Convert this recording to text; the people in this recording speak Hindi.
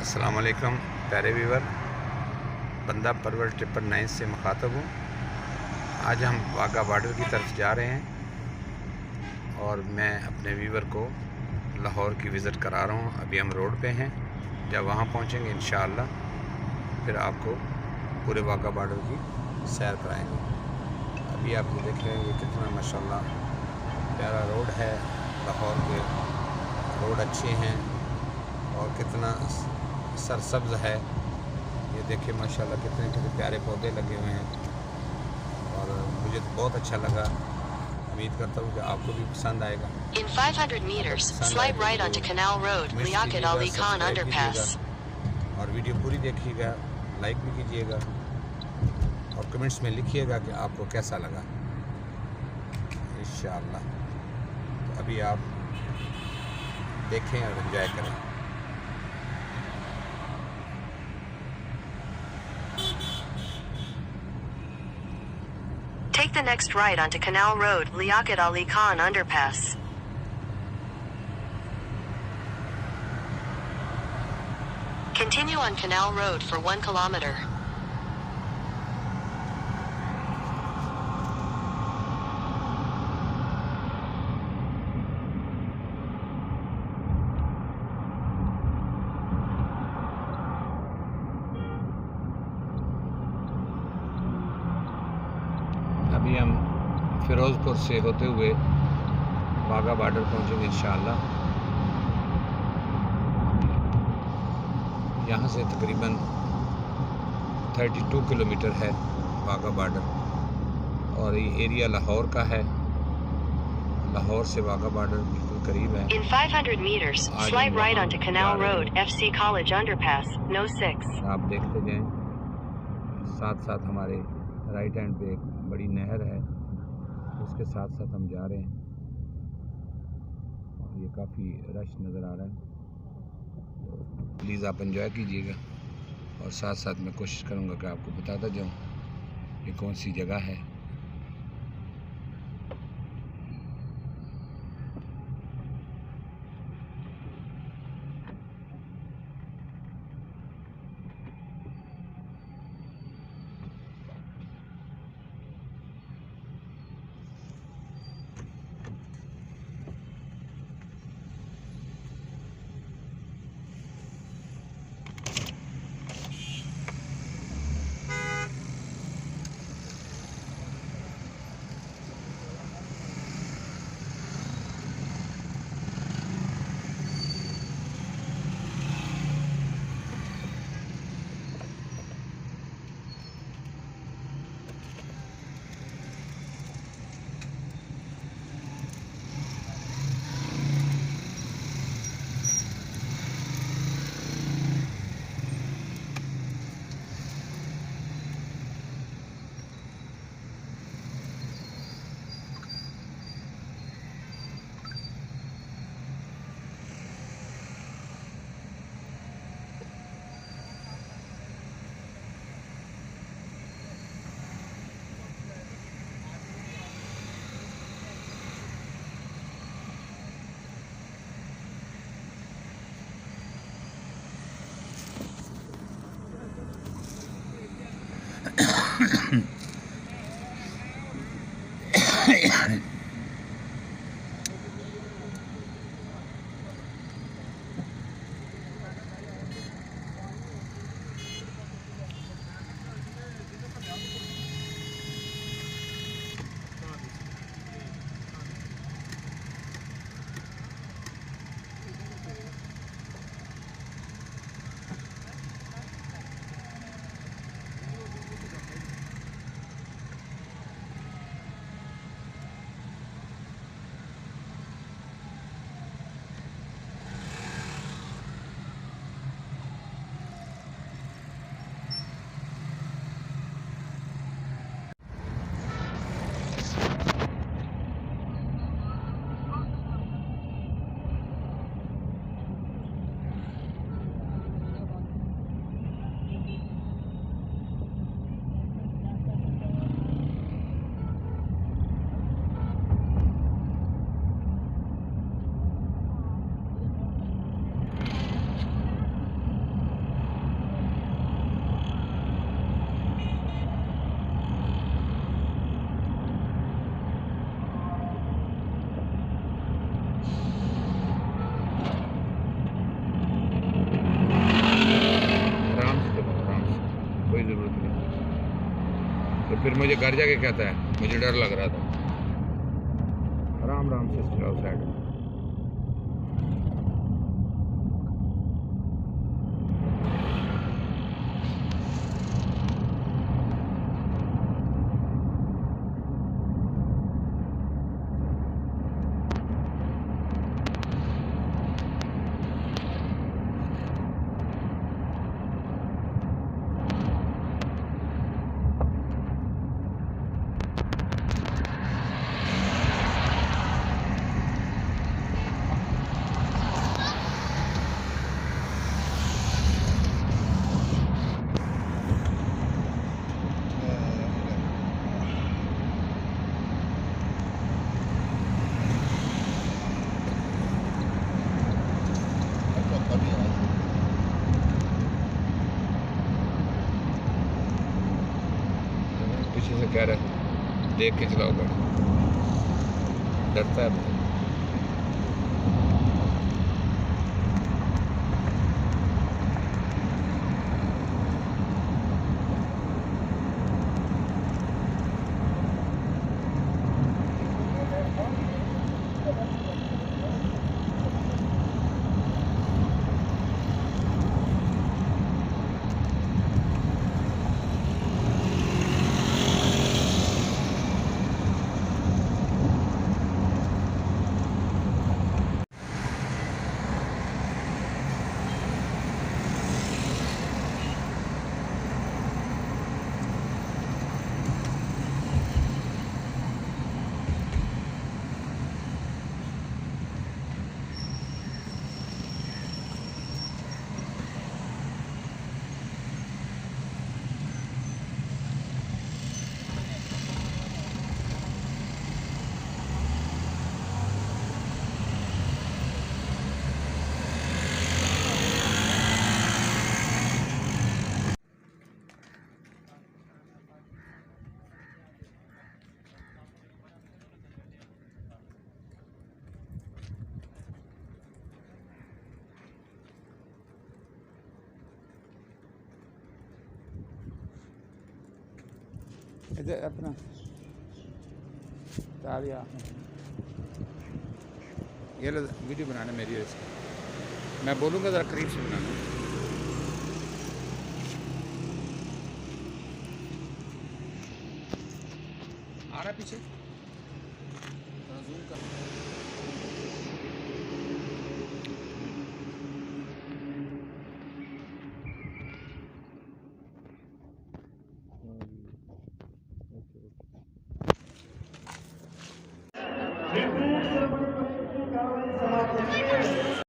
अस्सलाम वालेकुम प्यारे व्यूवर, बंदा परवर 999 से मुखातब हूँ। आज हम वाघा बॉर्डर की तरफ जा रहे हैं और मैं अपने व्यूवर को लाहौर की विज़िट करा रहा हूँ। अभी हम रोड पे हैं, जब वहाँ पहुँचेंगे इंशाअल्लाह फिर आपको पूरे वाघा बॉर्डर की सैर कराएंगे। अभी आप ये देख रहे हैं, ये कितना माशाल्लाह प्यारा रोड है। लाहौर के रोड अच्छे हैं और कितना सरसब्ज़ है। ये देखिए माशाल्लाह कितने प्यारे पौधे लगे हुए हैं और मुझे तो बहुत अच्छा लगा। उम्मीद करता हूँ कि आपको भी पसंद आएगा। In 500 meters, swipe right onto Canal Road, Liaquat Ali Khan Underpass. और वीडियो पूरी देखिएगा, लाइक भी कीजिएगा और कमेंट्स में लिखिएगा कि आपको कैसा लगा इंशाअल्लाह। तो अभी आप देखें और एंजॉय करें। Take the next right onto Canal Road, Liaquat Ali Khan Underpass. Continue on Canal Road for 1 kilometer. अभी हम फ़िरोज़पुर से होते हुए वाघा बॉर्डर पहुंचेंगे इंशाअल्लाह। यहाँ से तकरीबन 32 किलोमीटर है वाघा बॉर्डर और ये एरिया लाहौर का है। लाहौर से वाघा बॉर्डर बिल्कुल करीब है। In 500 meters, swipe right onto Canal Road, FC College Underpass, No 6. आप देखते जाएं, साथ साथ हमारे राइट हैंड पे एक बड़ी नहर है, उसके साथ साथ हम जा रहे हैं और ये काफ़ी रश नज़र आ रहा है। तो प्लीज़ आप एंजॉय कीजिएगा और साथ साथ मैं कोशिश करूँगा कि आपको बताता जाऊँ ये कौन सी जगह है। मुझे घर जाके कहता है मुझे डर लग रहा था। आराम आराम से चलाओ साइड में। पीछे से कह रहा है देख के चलाओ गाड़ी, डरता है बहुत। इधर अपना तालिया ये लो वीडियो बनाने मेरी है इसकी, मैं बोलूँगा ज़रा करीब से बनाना। आ रहा पीछे।